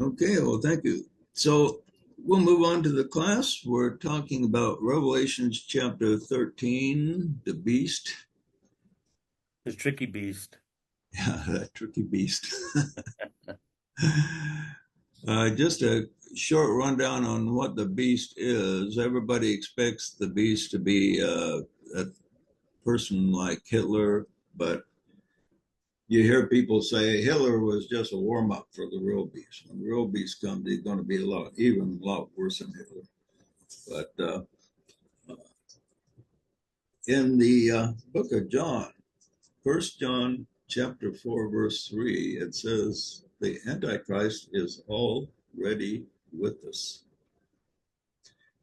Okay, well, thank you. So we'll move on to the class. We're talking about Revelations chapter 13, the beast. The tricky beast. Yeah, that tricky beast. Just a short rundown on what the beast is. Everybody expects the beast to be a person like Hitler, but you hear people say Hitler was just a warm up for the real beast. When the real beast comes, he's going to be even a lot worse than Hitler. But in the book of John, First John chapter 4, verse 3, it says, the Antichrist is already with us.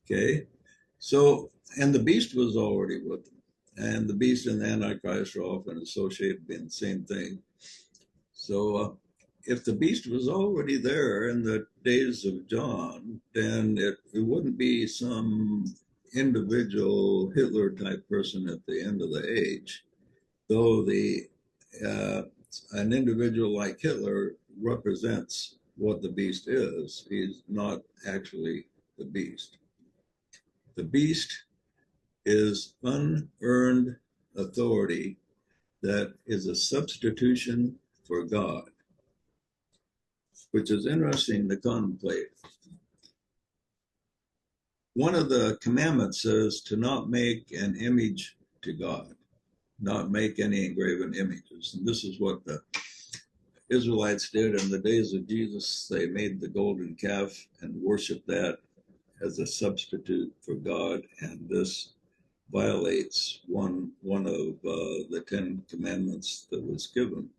Okay? So, and the beast was already with them. And the beast and the Antichrist are often associated being the same thing. So, if the beast was already there in the days of John, then it wouldn't be some individual Hitler type person at the end of the age, though the uh, an individual like Hitler represents what the beast is. He's not actually the beast. The beast is unearned authority that is a substitution for God, which is interesting to contemplate. One of the commandments says to not make an image to God, not make any engraven images. And this is what the Israelites did in the days of Jesus. They made the golden calf and worshiped that as a substitute for God. And this violates one of the Ten Commandments that was given.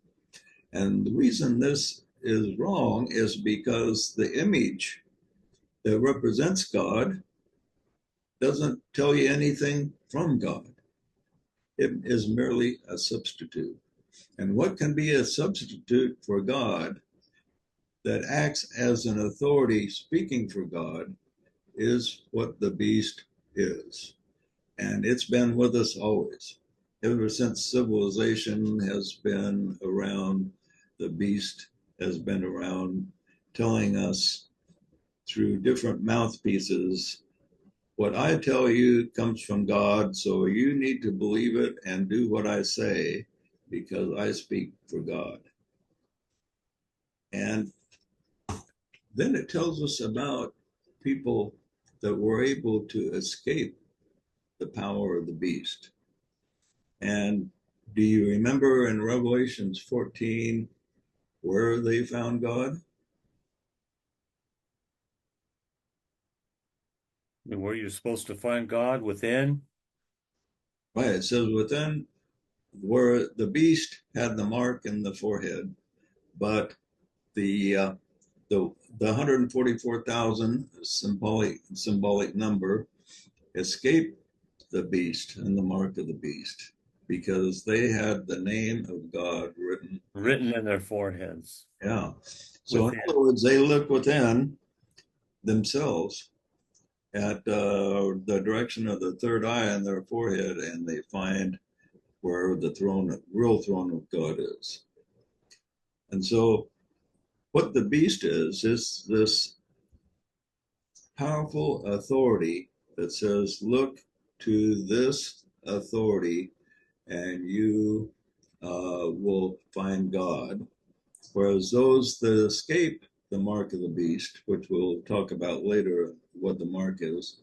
And the reason this is wrong is because the image that represents God doesn't tell you anything from God. It is merely a substitute. And what can be a substitute for God that acts as an authority speaking for God is what the beast is. And it's been with us always. Ever since civilization has been around, the beast has been around telling us through different mouthpieces what I tell you comes from God, so you need to believe it and do what I say because I speak for God. And then it tells us about people that were able to escape the power of the beast. And do you remember in Revelations 14 where they found God? Where you're supposed to find God within. Right, it says within where the beast had the mark in the forehead, but the uh, the the 144,000 symbolic number escaped the beast and the mark of the beast because they had the name of God written. Written in their foreheads. Yeah. So in Within. other words, they look within themselves at the direction of the third eye on their forehead, and they find where the real throne of God is. And so, what the beast is this powerful authority that says, "Look to this authority, and you will find God." Whereas those that escape the mark of the beast, which we'll talk about later, what the mark is,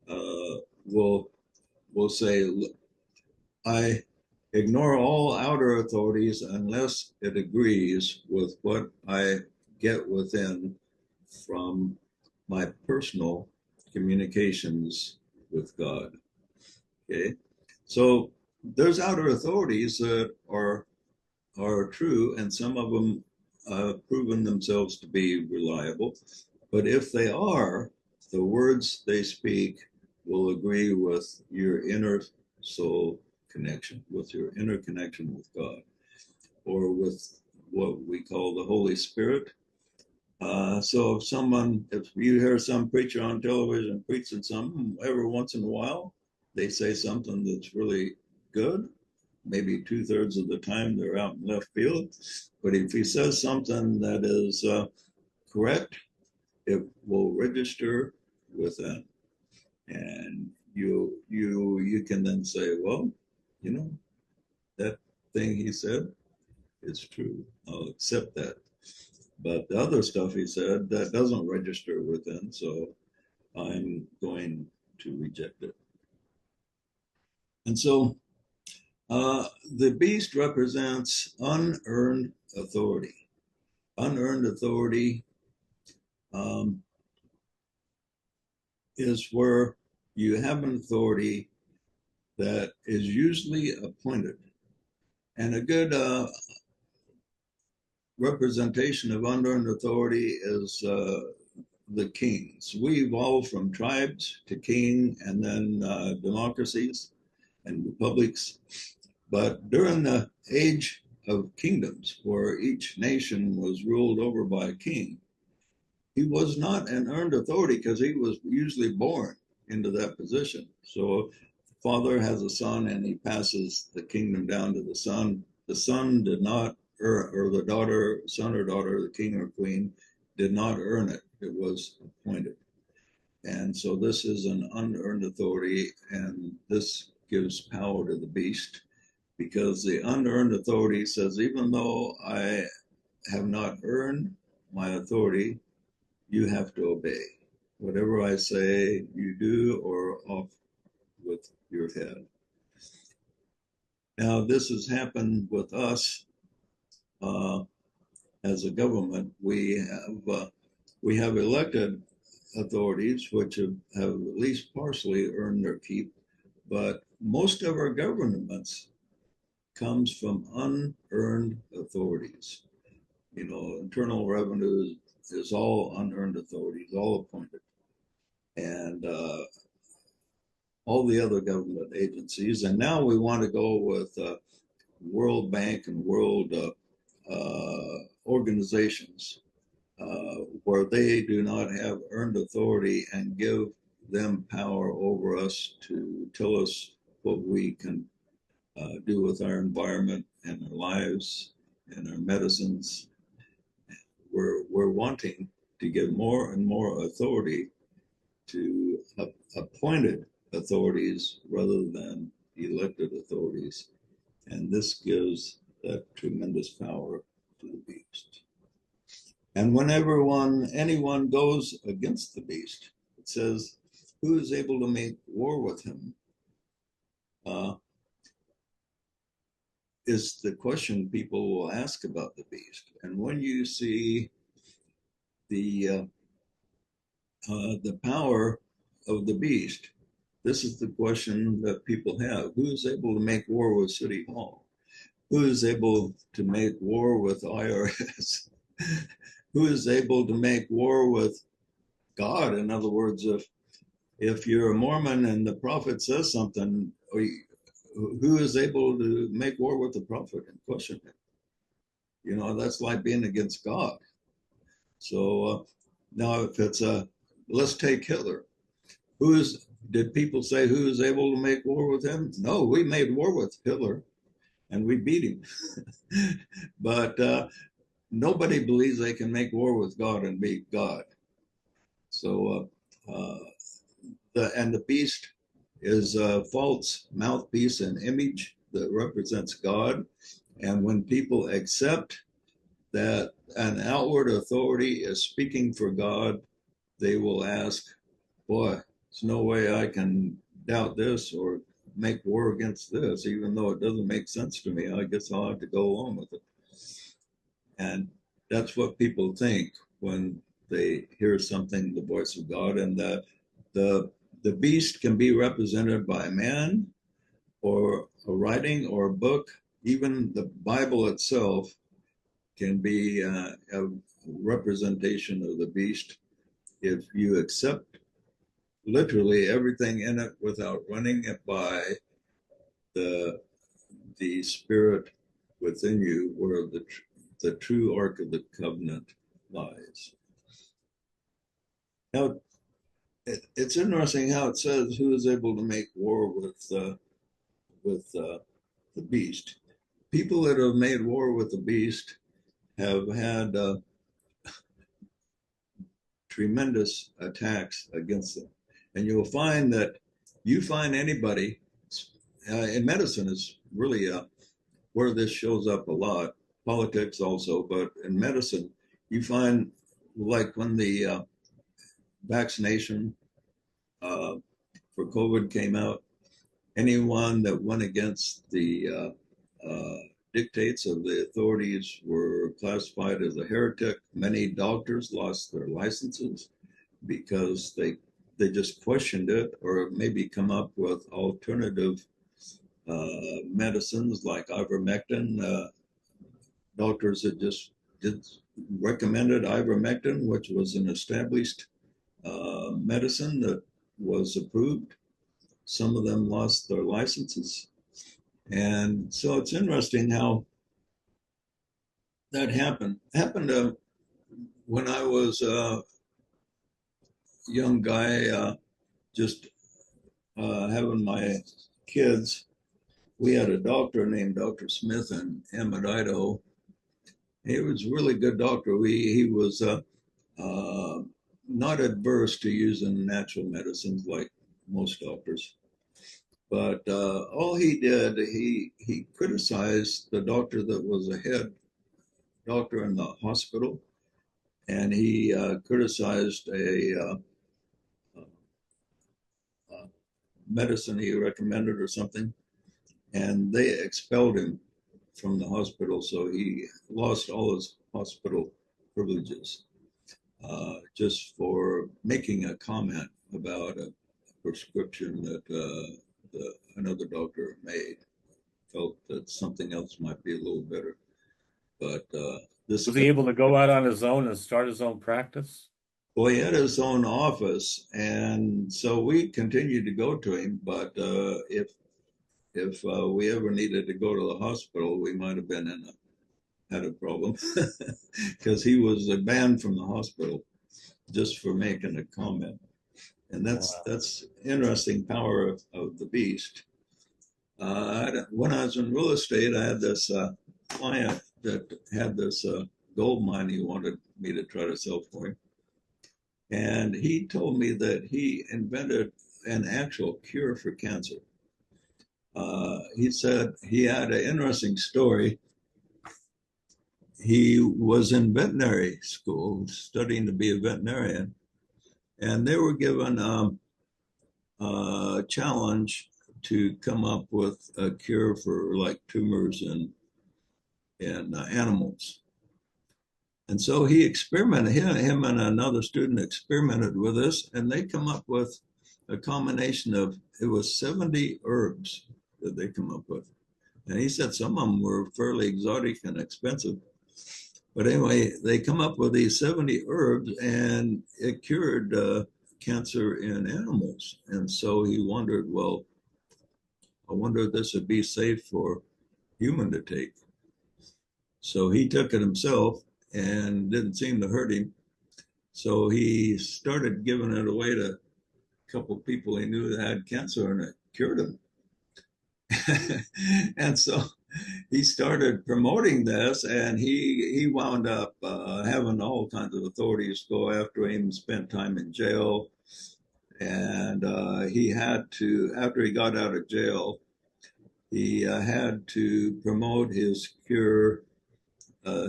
uh, will say, I ignore all outer authorities unless it agrees with what I get within from my personal communications with God. Okay. So there's outer authorities that are true, and some of them proven themselves to be reliable. But if they are, the words they speak will agree with your inner soul connection, with your inner connection with God, or with what we call the Holy Spirit. So if you hear some preacher on television preaching something every once in a while, they say something that's really good. Maybe two-thirds of the time they're out in left field. But if he says something that is correct, it will register within, and you can then say, well, you know, that thing he said is true. I'll accept that. But the other stuff he said that doesn't register within, so I'm going to reject it. And so the beast represents unearned authority. Unearned authority is where you have an authority that is usually appointed. And a good representation of unearned authority is the kings. We evolved from tribes to king and then democracies and republics. But during the age of kingdoms, where each nation was ruled over by a king, he was not an earned authority because he was usually born into that position. So the father has a son and he passes the kingdom down to the son. The son did not, or the daughter, son or daughter, the king or queen, did not earn it. It was appointed. And so this is an unearned authority, and this gives power to the beast because the unearned authority says, even though I have not earned my authority, you have to obey. Whatever I say, you do, or off with your head. Now, this has happened with us as a government. We have elected authorities which have at least partially earned their keep, but most of our governments comes from unearned authorities. You know, internal revenue is all unearned authorities, all appointed. And all the other government agencies. And now we want to go with World Bank and world organizations where they do not have earned authority and give them power over us to tell us what we can do with our environment and our lives and our medicines. We're wanting to give more and more authority to appointed authorities rather than elected authorities. And this gives that tremendous power to the beast. And whenever anyone goes against the beast, it says, who is able to make war with him? Is the question people will ask about the beast. And when you see the power of the beast, this is the question that people have. Who is able to make war with City Hall? Who is able to make war with IRS? Who is able to make war with God? In other words, if you're a Mormon and the prophet says something, who is able to make war with the prophet and question him? You know, that's like being against God. So now if it's let's take Hitler. Did people say who is able to make war with him? No, we made war with Hitler and we beat him. But nobody believes they can make war with God and beat God. So the beast is a false mouthpiece and image that represents God. And when people accept that an outward authority is speaking for God, they will ask, boy, there's no way I can doubt this or make war against this, even though it doesn't make sense to me. I guess I'll have to go along with it. And that's what people think when they hear something, the voice of God, and that the beast can be represented by a man or a writing or a book. Even the Bible itself can be a representation of the beast if you accept literally everything in it without running it by the spirit within you where the true ark of the covenant lies. Now, it's interesting how it says who is able to make war with the beast. People that have made war with the beast have had tremendous attacks against them. And you'll find that you find anybody in medicine is really where this shows up a lot. Politics also, but in medicine, you find like when the vaccination uh, for COVID came out, anyone that went against the dictates of the authorities were classified as a heretic. Many doctors lost their licenses because they just questioned it or maybe come up with alternative medicines like ivermectin. Doctors that just did recommended ivermectin, which was an established medicine that was approved. Some of them lost their licenses. And so it's interesting how that happened. Happened when I was a young guy, just having my kids. We had a doctor named Dr. Smith in Emmett, Idaho. He was a really good doctor. He was uh, not adverse to using natural medicines like most doctors. But all he did, he criticized the doctor that was a head doctor in the hospital, and he criticized a medicine he recommended or something, and they expelled him from the hospital. So he lost all his hospital privileges just for making a comment about a prescription that another doctor made. Felt that something else might be a little better. But this Was guy, he able to go out on his own and start his own practice? well, he had his own office, and so we continued to go to him. But if we ever needed to go to the hospital, we might have been had a problem because he was banned from the hospital just for making a comment. And Wow. that's interesting power of the beast. When I was in real estate, I had this client that had this gold mine he wanted me to try to sell for him. And he told me that he invented an actual cure for cancer. He said he had an interesting story. He was in veterinary school studying to be a veterinarian, and they were given a challenge to come up with a cure for like tumors in animals. And so he experimented, him and another student experimented with this, and they come up with a combination of, it was 70 herbs that they come up with. And he said some of them were fairly exotic and expensive. But anyway, they come up with these 70 herbs and it cured cancer in animals. And so he wondered, well, I wonder if this would be safe for human to take. So he took it himself and didn't seem to hurt him. So he started giving it away to a couple of people he knew that had cancer, and it cured them. And so he started promoting this, and he wound up having all kinds of authorities go after him, spent time in jail. And he had to, after he got out of jail, he had to promote his cure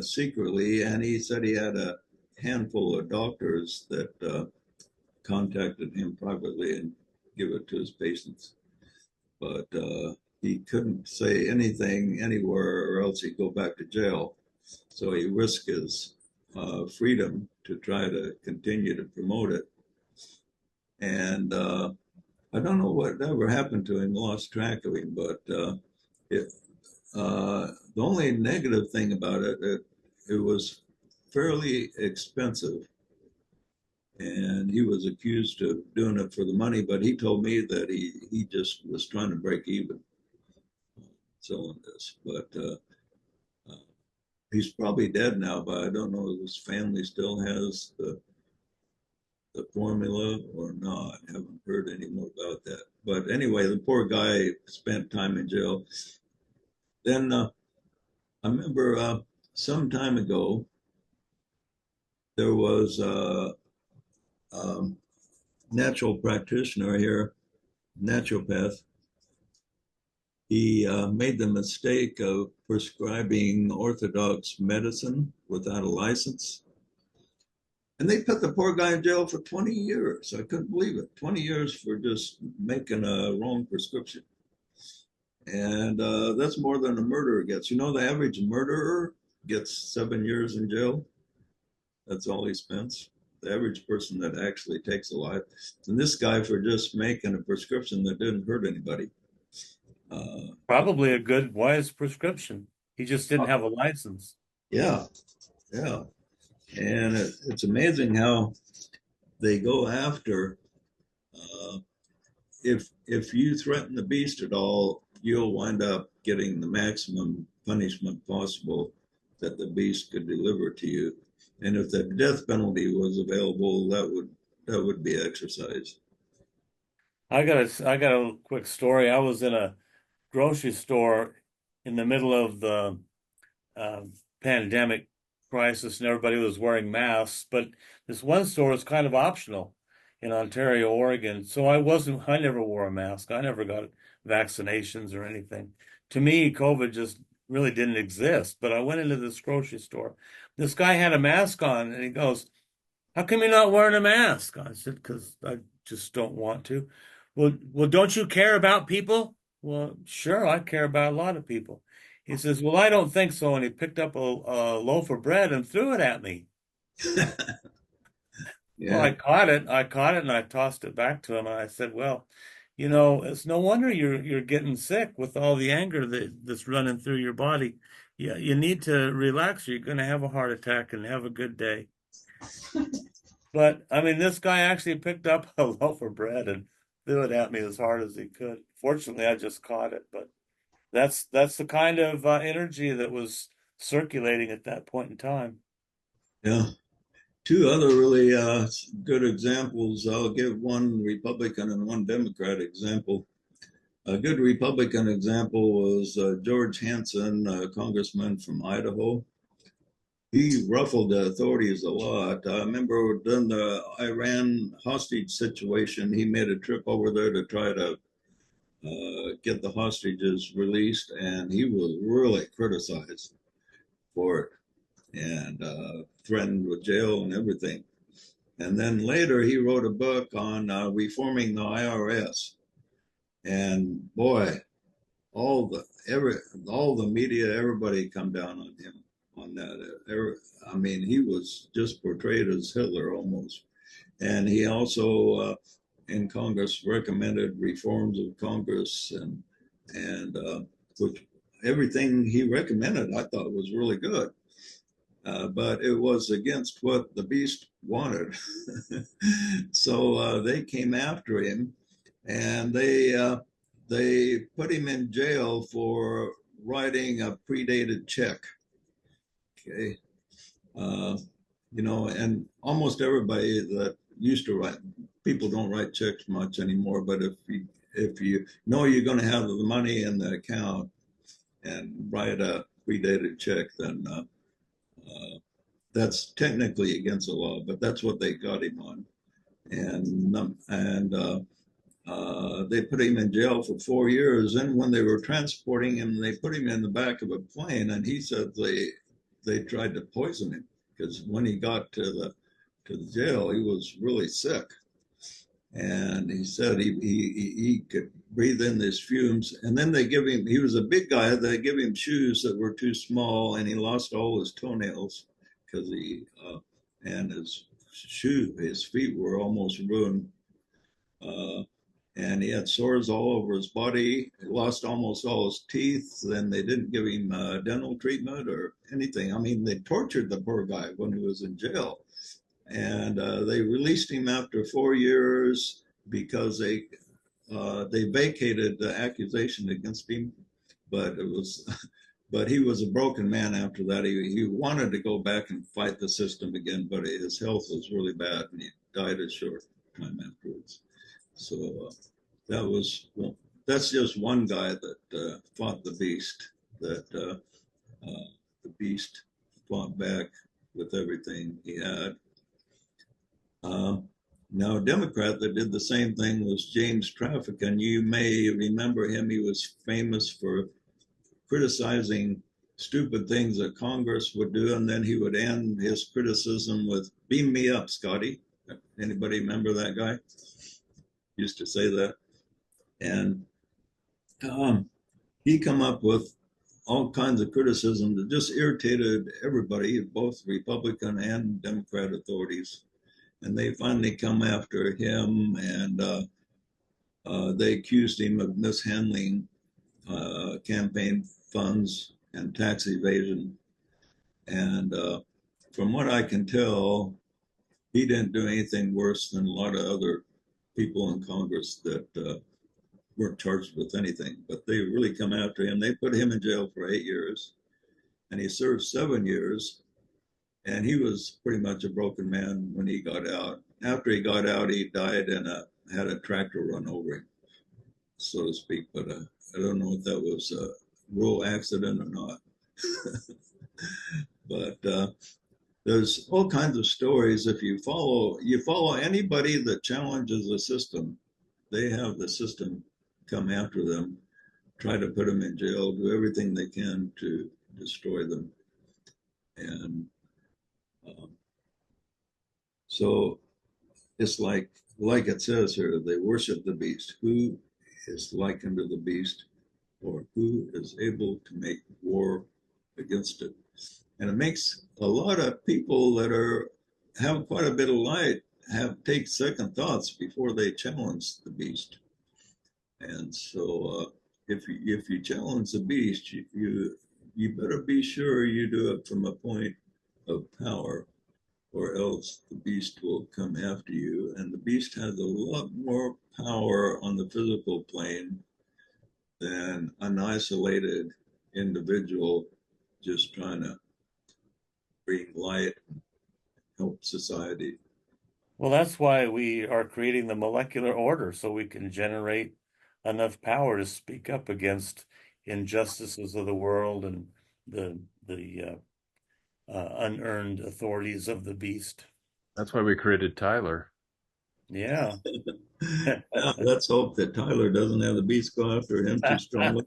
secretly. And he said he had a handful of doctors that contacted him privately and give it to his patients. But he couldn't say anything anywhere or else he'd go back to jail. So he risked his freedom to try to continue to promote it. And I don't know what ever happened to him, lost track of him, but the only negative thing about it was fairly expensive. And he was accused of doing it for the money, but he told me that he just was trying to break even selling this. But he's probably dead now, but I don't know if his family still has the formula or not. I haven't heard any more about that. But anyway, the poor guy spent time in jail. Then I remember some time ago, there was um, natural practitioner here, naturopath. He made the mistake of prescribing orthodox medicine without a license. And they put the poor guy in jail for 20 years. I couldn't believe it. 20 years for just making a wrong prescription. And that's more than a murderer gets. You know, the average murderer gets 7 years in jail. That's all he spends. The average person that actually takes a life. And this guy for just making a prescription that didn't hurt anybody. Uh, Probably a good, wise prescription. He just didn't have a license. yeah, yeah. And it's amazing how they go after. If you threaten the beast at all, you'll wind up getting the maximum punishment possible that the beast could deliver to you. And if the death penalty was available, that would be exercised. I got a quick story. I was in a grocery store in the middle of the uh, pandemic crisis, and everybody was wearing masks. But this one store is kind of optional in Ontario, Oregon. So I never wore a mask. I never got vaccinations or anything. To me, COVID just really didn't exist. But I went into this grocery store. This guy had a mask on, and he goes, "How come you're not wearing a mask?" I said, "Because I just don't want to." Well, don't you care about people? Well, sure, I care about a lot of people. He says, "Well, I don't think so." And he picked up a loaf of bread and threw it at me. Well, Yeah. I caught it and I tossed it back to him. And I said, "Well, it's no wonder you're getting sick with all the anger that's running through your body. Yeah, you need to relax or you're going to have a heart attack and have a good day." But I mean, this guy actually picked up a loaf of bread and threw it at me as hard as he could. Fortunately, I just caught it, but that's the kind of energy that was circulating at that point in time. Yeah. Two other really good examples. I'll give one Republican and one Democrat example. A good Republican example was George Hansen, a congressman from Idaho. He ruffled the authorities a lot. I remember during the Iran hostage situation, he made a trip over there to try to get the hostages released, and he was really criticized for it and threatened with jail and everything. And then later, he wrote a book on reforming the IRS. And boy, all the every all the media, everybody come down on him on that. I mean, he was just portrayed as Hitler almost. And he also in Congress recommended reforms of Congress and which everything he recommended I thought was really good. But it was against what the beast wanted. So they came after him, and they put him in jail for writing a predated check. Okay, uh, and almost everybody that used to write, people don't write checks much anymore. But if you know you're going to have the money in the account and write a predated check, then uh, that's technically against the law, but that's what they got him on. And they put him in jail for 4 years. And when they were transporting him, they put him in the back of a plane, and he said they tried to poison him because when he got to the jail, he was really sick. And he said he could breathe in these fumes. And then they give him, he was a big guy, they give him shoes that were too small, and he lost all his toenails because and his feet were almost ruined. Uh, and he had sores all over his body. He lost almost all his teeth. Then they didn't give him dental treatment or anything. I mean, they tortured the poor guy when he was in jail. And they released him after 4 years because they vacated the accusation against him. But it was, but he was a broken man after that. He wanted to go back and fight the system again, but his health was really bad, and he died a short time afterwards. So that was well, that's just one guy that fought the beast. The beast fought back with everything he had. Uh, Now, a Democrat that did the same thing was James Trafficant. You may remember him. He was famous for criticizing stupid things that Congress would do, and then he would end his criticism with "Beam me up, Scotty." Anybody remember that guy? Used to say that, and um, he come up with all kinds of criticism that just irritated everybody, both Republican and Democrat authorities. And they finally come after him, and they accused him of mishandling campaign funds and tax evasion. And from what I can tell, he didn't do anything worse than a lot of other people in Congress that weren't charged with anything. But they really come after him. They put him in jail for 8 years, and he served 7 years. And he was pretty much a broken man when he got out. After he got out, he died and had a tractor run over him, so to speak. But I don't know if that was a real accident or not. But there's all kinds of stories. If you follow anybody that challenges the system, they have the system come after them, try to put them in jail, do everything they can to destroy them. And um, so it's like it says here, they worship the beast. Who is like unto the beast, or who is able to make war against it? And it makes a lot of people that have quite a bit of light take second thoughts before they challenge the beast. And so, if you challenge the beast, you better be sure you do it from a point of power, or else the beast will come after you. And the beast has a lot more power on the physical plane than an isolated individual just trying to bring light, help society. Well, that's why we are creating the molecular order so we can generate enough power to speak up against injustices of the world and the unearned authorities of the beast. That's why we created Tyler. Yeah. Yeah, let's hope that Tyler doesn't have the beast go after him too strongly.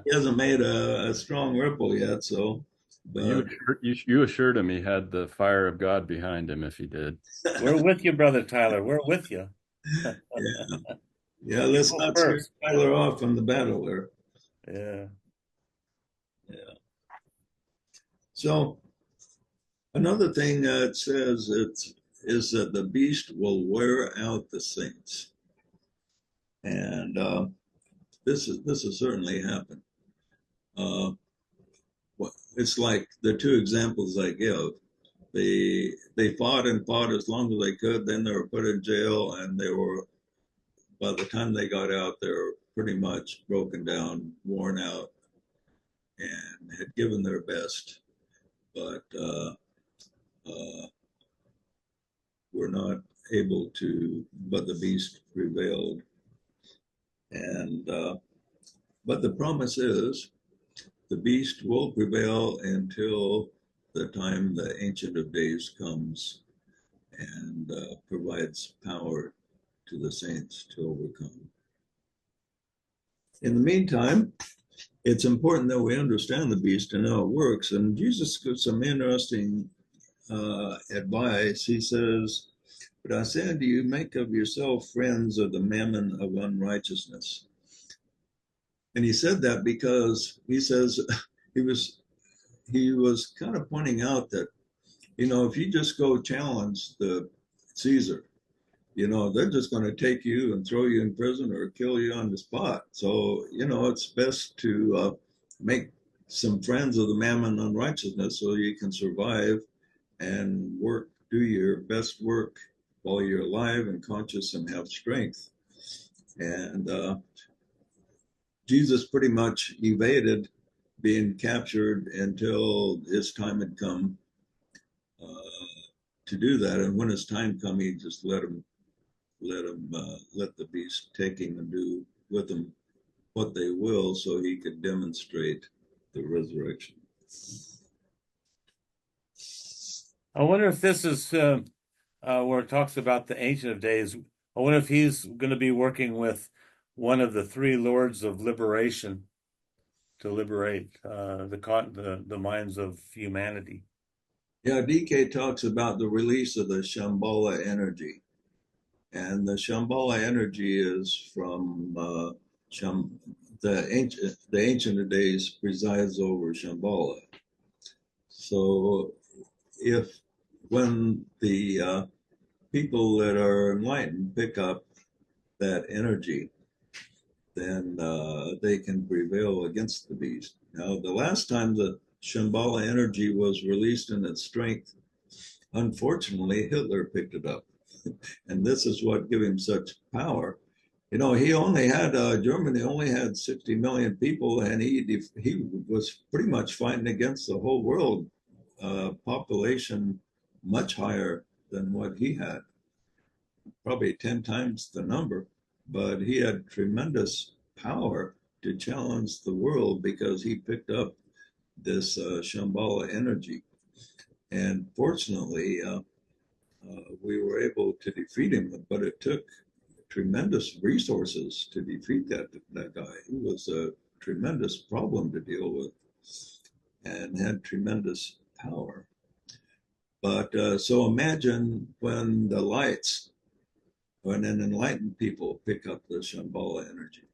He hasn't made a strong ripple yet, so. You But you assured him he had the fire of God behind him if he did. We're with you, brother Tyler. We're with you. yeah, yeah, You let's go not scare first. Tyler off from the battle there. Yeah. Yeah. So another thing that it says is that the beast will wear out the saints, and this has certainly happened. Uh, it's like the two examples I give. They fought and fought as long as they could. Then they were put in jail, and they were, by the time they got out, they were pretty much broken down, worn out, and had given their best, but uh, were not able to. But the beast prevailed, and but the promise is the beast will prevail until the time the Ancient of Days comes and provides power to the saints to overcome. In the meantime, it's important that we understand the beast and how it works. And Jesus gives some interesting advice. He says, "But I say unto you, make of yourself friends of the mammon of unrighteousness." And he said that because he says he was he was kind of pointing out that, if you just go challenge the Caesar, they're just going to take you and throw you in prison or kill you on the spot. So, it's best to make some friends of the mammon unrighteousness so you can survive and do your best work while you're alive and conscious and have strength. And Jesus pretty much evaded being captured until his time had come to do that. And when his time come, he just let the beast take him and do with him what they will, so he could demonstrate the resurrection. I wonder if this is where it talks about the Ancient of Days. I wonder if he's going to be working with one of the three lords of liberation to liberate the minds of humanity. Yeah, DK talks about the release of the Shambhala energy. And the Shambhala energy is from the ancient of days resides over Shambhala. So if when the people that are enlightened pick up that energy, then they can prevail against the beast. Now, the last time the Shambhala energy was released in its strength, unfortunately, Hitler picked it up. And this is what gave him such power. You know, he only had Germany only had 60 million people, and he was pretty much fighting against the whole world population much higher than what he had, probably 10 times the number. But he had tremendous power to challenge the world because he picked up this Shambhala energy. And fortunately, we were able to defeat him, but it took tremendous resources to defeat that guy. He was a tremendous problem to deal with and had tremendous power. But so imagine when the lights, when an enlightened people pick up the Shambhala energy,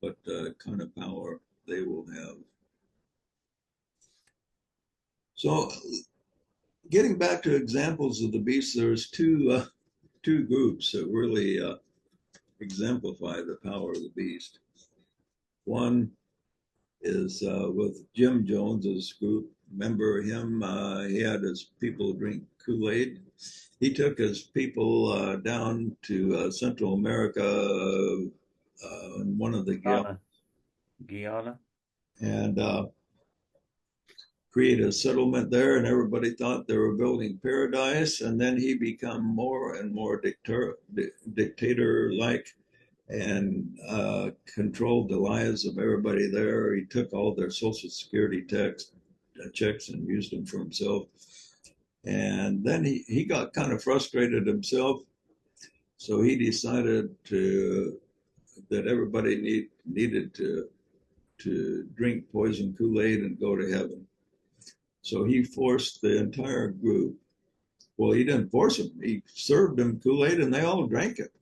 what kind of power they will have. So getting back to examples of the beast, there's two groups that really exemplify the power of the beast. One is with Jim Jones's group. Remember him? He had his people drink Kool-Aid. He took his people down to Central America in one of the Guyana. And create a settlement there, and everybody thought they were building paradise. And then he became more and more dictator-like and controlled the lives of everybody there. He took all their Social Security checks and used them for himself. And then he got kind of frustrated himself. So he decided that everybody needed to drink poison Kool-Aid and go to heaven. So he forced the entire group. Well, he didn't force them. He served them Kool-Aid and they all drank it.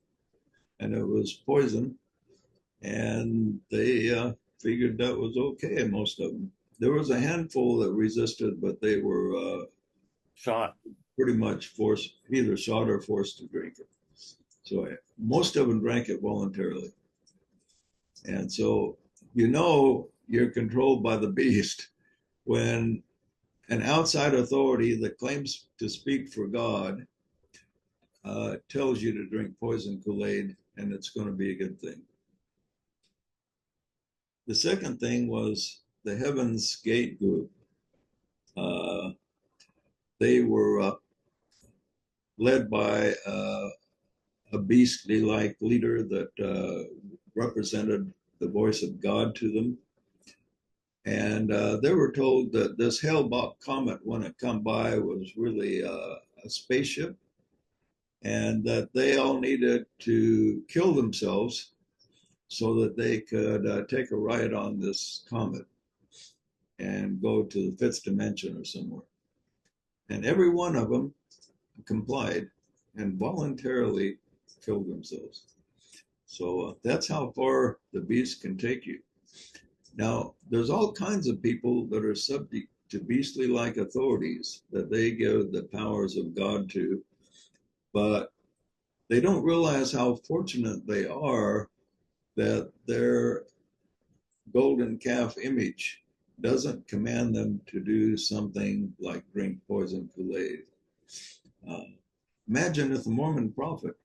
And it was poison. And they figured that was okay, most of them. There was a handful that resisted, but they were shot. Pretty much either shot or forced to drink it. So most of them drank it voluntarily. And so you're controlled by the beast when an outside authority that claims to speak for God tells you to drink poison Kool-Aid, and it's going to be a good thing. The second thing was the Heaven's Gate group. They were led by a beastly-like leader that represented the voice of God to them. And they were told that this Hale-Bopp comet, when it come by, was really a spaceship, and that they all needed to kill themselves so that they could take a ride on this comet and go to the fifth dimension or somewhere. And every one of them complied and voluntarily killed themselves. So that's how far the beast can take you. Now, there's all kinds of people that are subject to beastly-like authorities that they give the powers of God to, but they don't realize how fortunate they are that their golden calf image doesn't command them to do something like drink poison Kool-Aid. Imagine if the Mormon prophet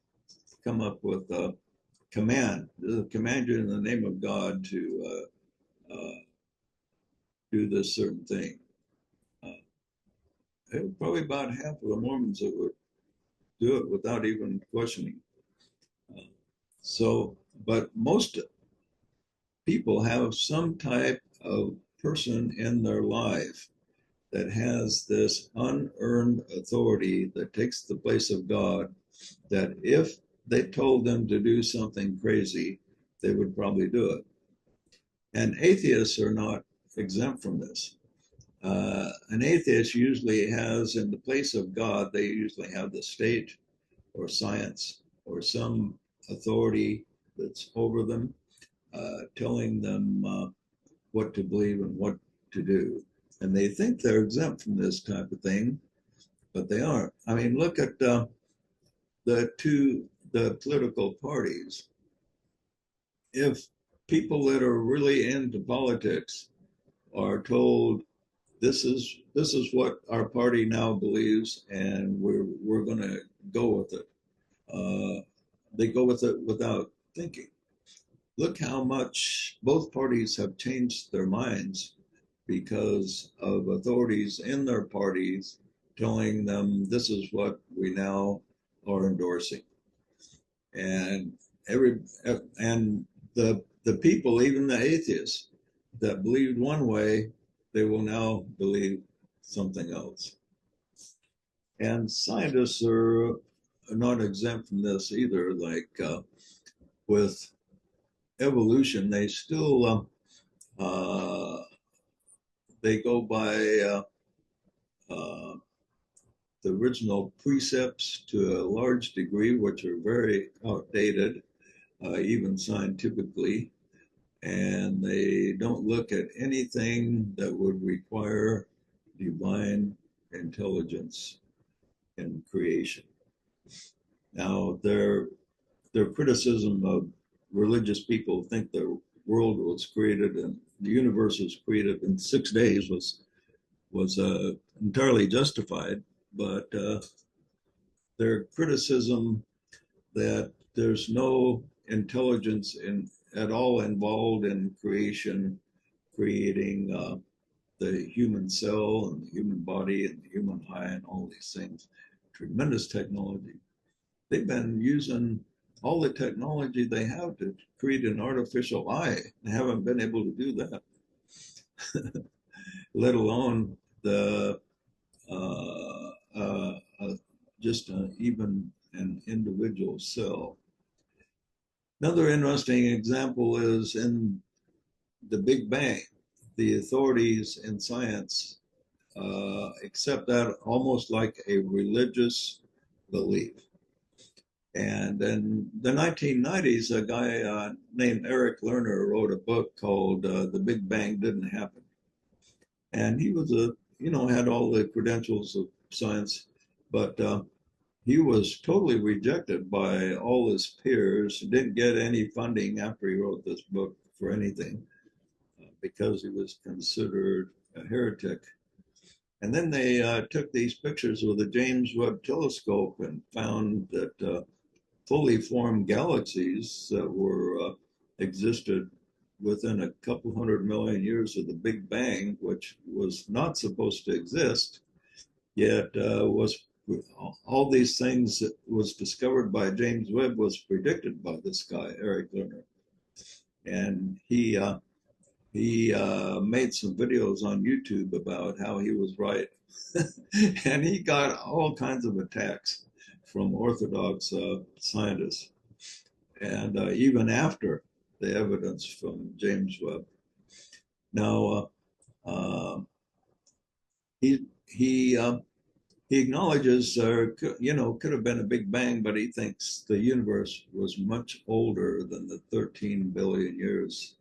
come up with a command you in the name of God to do this certain thing. Probably about half of the Mormons that would do it without even questioning. But most people have some type of person in their life that has this unearned authority that takes the place of God, that if they told them to do something crazy, they would probably do it. And atheists are not exempt from this. An atheist usually has, in the place of God, they usually have the state or science or some authority that's over them, telling them what to believe and what to do. And they think they're exempt from this type of thing, but they aren't. I mean, look at the political parties. If people that are really into politics are told this is what our party now believes, and we're going to go with it, they go with it without thinking. Look how much both parties have changed their minds because of authorities in their parties telling them this is what we now are endorsing. And every and the people, even the atheists that believed one way, they will now believe something else. And scientists are not exempt from this either. Like with evolution, they still they go by the original precepts to a large degree, which are very outdated, even scientifically. And they don't look at anything that would require divine intelligence in creation. Now, their criticism of religious people think the world was created and the universe was created in 6 days was entirely justified, but their criticism that there's no intelligence at all involved in creating the human cell and the human body and the human eye and all these things. Tremendous technology. They've been using all the technology they have to create an artificial eye. They haven't been able to do that, let alone the just even an individual cell. Another interesting example is in the Big Bang. The authorities in science accept that almost like a religious belief. And in the 1990s, a guy named Eric Lerner wrote a book called The Big Bang Didn't Happen. And he was had all the credentials of science, but he was totally rejected by all his peers. He didn't get any funding after he wrote this book for anything because he was considered a heretic. And then they took these pictures with the James Webb Telescope and found that fully formed galaxies that were existed within a couple 100 million years of the Big Bang, which was not supposed to exist, yet was all these things that was discovered by James Webb was predicted by this guy, Eric Lerner. And he made some videos on YouTube about how he was right. And he got all kinds of attacks from Orthodox scientists. And even after the evidence from James Webb. Now, he acknowledges could have been a Big Bang, but he thinks the universe was much older than the 13 billion years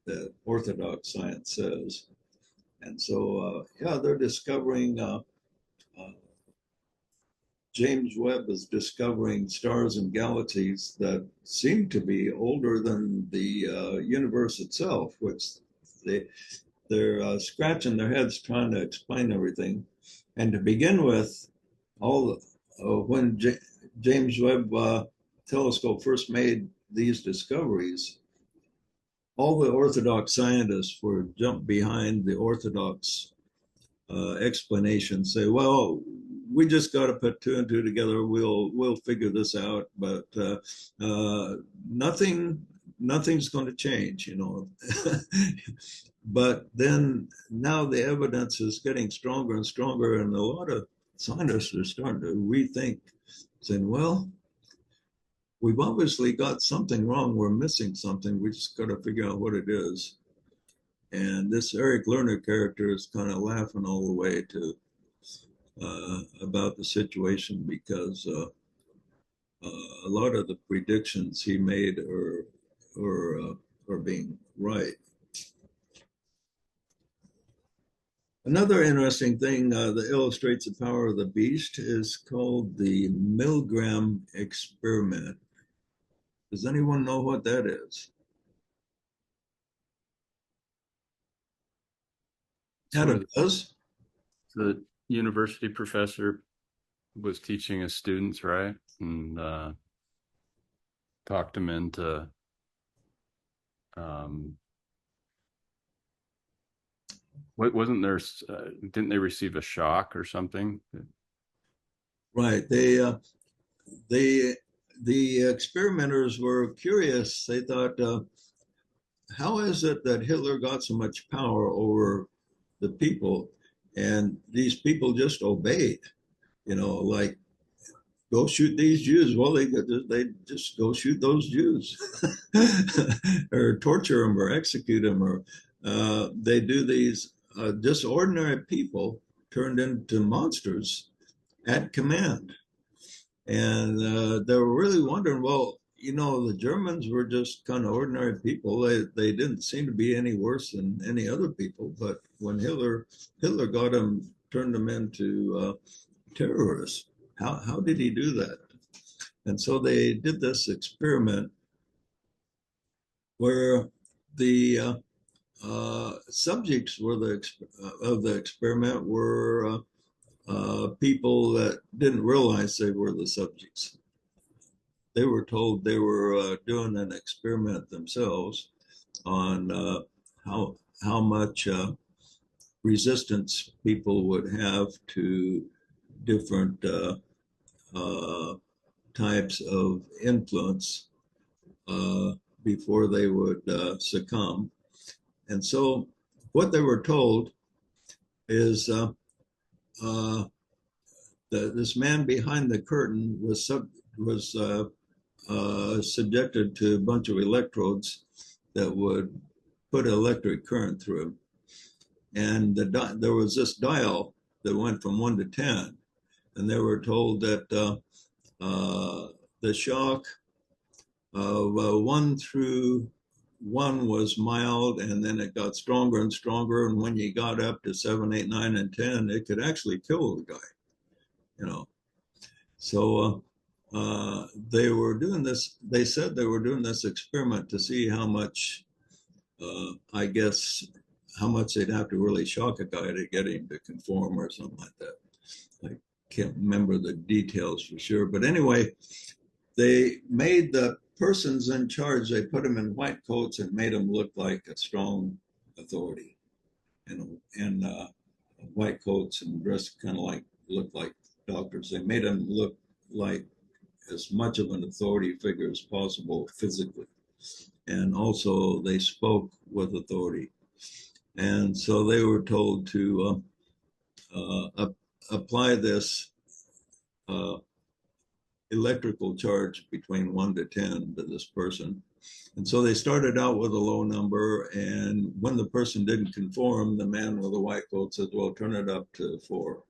that Orthodox science says. And so, they're discovering, James Webb is discovering stars and galaxies that seem to be older than the universe itself, which they're scratching their heads trying to explain everything. And to begin with, when James Webb telescope first made these discoveries, all the Orthodox scientists were jumped behind the Orthodox explanation, say, well, we just got to put 2 and 2 together. We'll figure this out, but nothing's going to change. But then now the evidence is getting stronger and stronger, and a lot of scientists are starting to rethink, saying, well, we've obviously got something wrong. We're missing something. We just got to figure out what it is. And this Eric Lerner character is kind of laughing all the way to about the situation, because a lot of the predictions he made are being right. Another interesting thing that illustrates the power of the beast is called the Milgram experiment. Does anyone know what that is? Adam does. The university professor was teaching his students, right? And talked them into what wasn't there? Didn't they receive a shock or something? Right. The experimenters were curious. They thought, how is it that Hitler got so much power over the people, and these people just obeyed? You know, like, go shoot these Jews. Well, they just go shoot those Jews, or torture them, or execute them, or they do these just ordinary people turned into monsters at command. And they were really wondering, well, you know, the Germans were just kind of ordinary people. They didn't seem to be any worse than any other people. But when Hitler got them, turned them into terrorists, how did he do that? And so they did this experiment where the subjects of the experiment were people that didn't realize they were the subjects. They were told they were doing an experiment themselves on how much resistance people would have to different types of influence before they would succumb. And so what they were told is this man behind the curtain was subjected to a bunch of electrodes that would put electric current through him. And there was this dial that went from 1 to 10. And they were told that the shock of 1 through 1 was mild, and then it got stronger and stronger. And when you got up to 7, 8, 9, and 10, it could actually kill the guy, you know. So they were doing this. They said they were doing this experiment to see how much, I guess, how much they'd have to really shock a guy to get him to conform or something like that. I can't remember the details for sure. But anyway, they made the persons in charge, they put them in white coats and made them look like a strong authority, you know, in white coats and dressed kind of like, looked like doctors. They made them look like as much of an authority figure as possible physically. And also they spoke with authority. And so they were told to apply this electrical charge between 1 to 10 to this person. And so they started out with a low number, and when the person didn't conform, the man with the white coat said, well, turn it up to 4.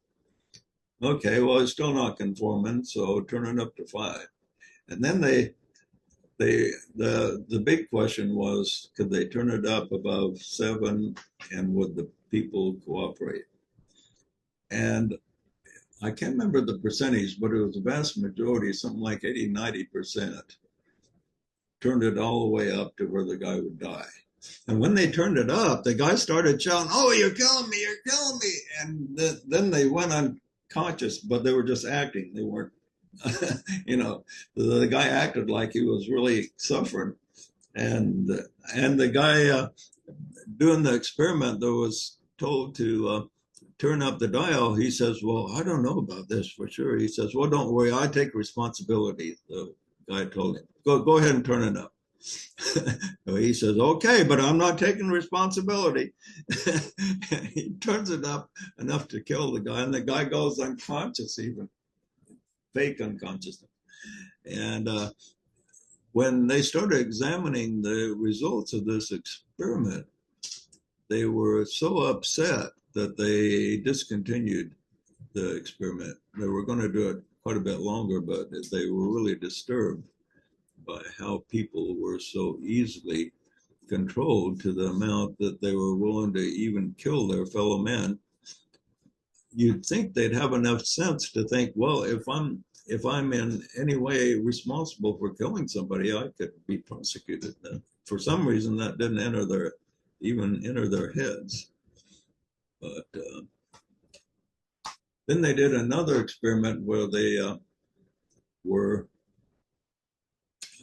Okay, well, it's still not conforming, so turn it up to 5. And then the big question was, could they turn it up above 7, and would the people cooperate? And I can't remember the percentage, but it was a vast majority, something like 80, 90%, turned it all the way up to where the guy would die. And when they turned it up, the guy started shouting, oh, you're killing me, you're killing me. And then they went unconscious, but they were just acting. They weren't, you know, the guy acted like he was really suffering. And the guy doing the experiment that was told to turn up the dial, he says, well, I don't know about this for sure. He says, well, don't worry, I take responsibility. The guy told him, go ahead and turn it up. So he says, okay, but I'm not taking responsibility. He turns it up enough to kill the guy, and the guy goes unconscious, even fake unconsciousness. And when they started examining the results of this experiment, they were so upset that they discontinued the experiment. They were going to do it quite a bit longer, but they were really disturbed by how people were so easily controlled to the amount that they were willing to even kill their fellow men. You'd think they'd have enough sense to think, well, if I'm in any way responsible for killing somebody, I could be prosecuted. Then for some reason that didn't even enter their heads. But then they did another experiment where they were,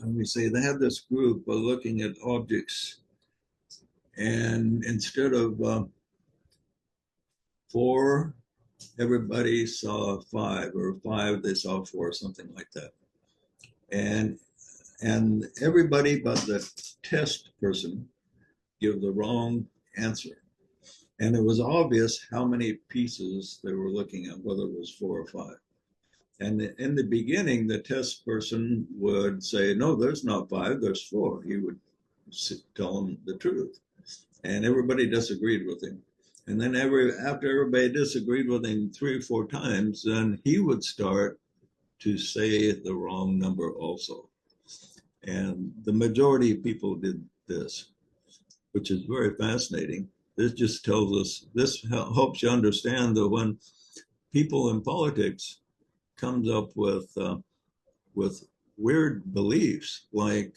let me say, they had this group looking at objects, and instead of 4, everybody saw 5, or 5 they saw 4, something like that. And everybody but the test person give the wrong answer. And it was obvious how many pieces they were looking at, whether it was 4 or 5. And in the beginning, the test person would say, no, there's not 5, there's 4. He would tell them the truth. And everybody disagreed with him. And then after everybody disagreed with him 3 or 4 times, then he would start to say the wrong number also. And the majority of people did this, which is very fascinating. This just tells us, this helps you understand that when people in politics comes up with weird beliefs, like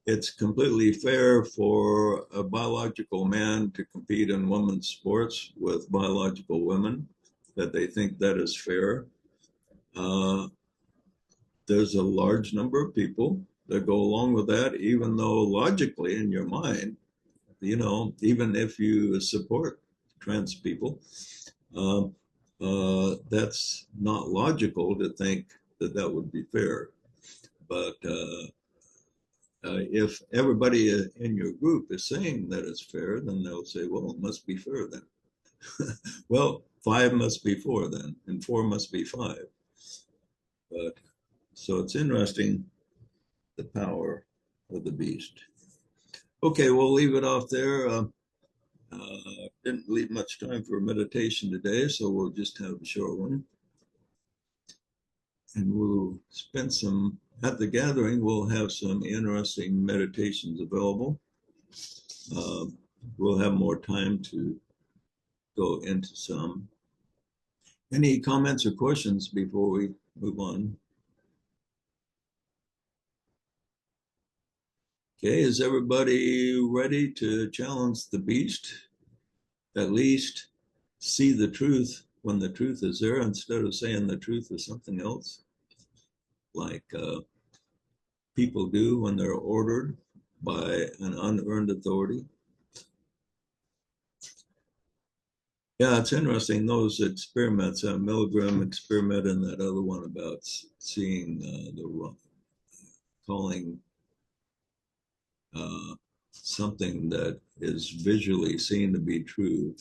it's completely fair for a biological man to compete in women's sports with biological women, that they think that is fair. There's a large number of people that go along with that, even though logically in your mind, even if you support trans people, that's not logical to think that that would be fair. But if everybody in your group is saying that it's fair, then they'll say, well, it must be fair then. Well, 5 must be 4 then, and 4 must be 5. But so it's interesting, the power of the beast. Okay, we'll leave it off there. Didn't leave much time for meditation today, so we'll just have a short one. And we'll spend some, at the gathering, we'll have some interesting meditations available. We'll have more time to go into some. Any comments or questions before we move on? Okay, is everybody ready to challenge the beast? At least see the truth when the truth is there, instead of saying the truth is something else, like people do when they're ordered by an unearned authority. Yeah, it's interesting, those experiments, Milgram experiment and that other one about seeing calling something that is visually seen to be true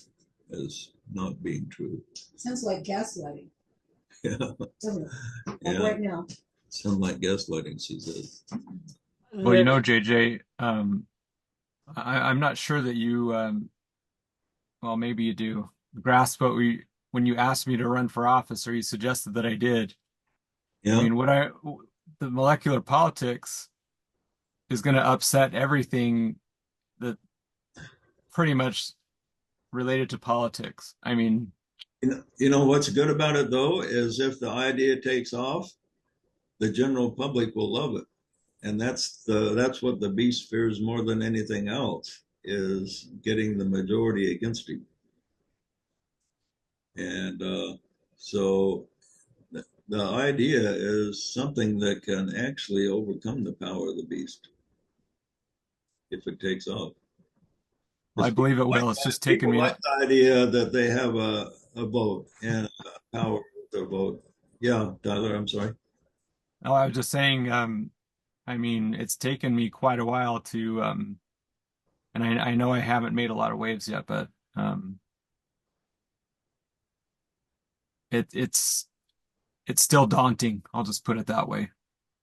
as not being true. Sounds like gaslighting, Yeah, doesn't it? Like yeah. right now. Sound like gaslighting, she says. Well, you know, JJ, I'm not sure that you, well, maybe you do grasp what when you asked me to run for office, or you suggested that I did. Yeah. I mean, the molecular politics is going to upset everything that pretty much related to politics. I mean, You know what's good about it though is if the idea takes off, the general public will love it, and that's what the beast fears more than anything else, is getting the majority against him. And so the idea is something that can actually overcome the power of the beast if it takes off. I believe it will. It's just taken me. Like the idea that they have a vote and a power with their vote. Yeah, Tyler, I'm sorry. Oh, I was just saying, I mean, it's taken me quite a while to, and I know I haven't made a lot of waves yet, but it's still daunting. I'll just put it that way.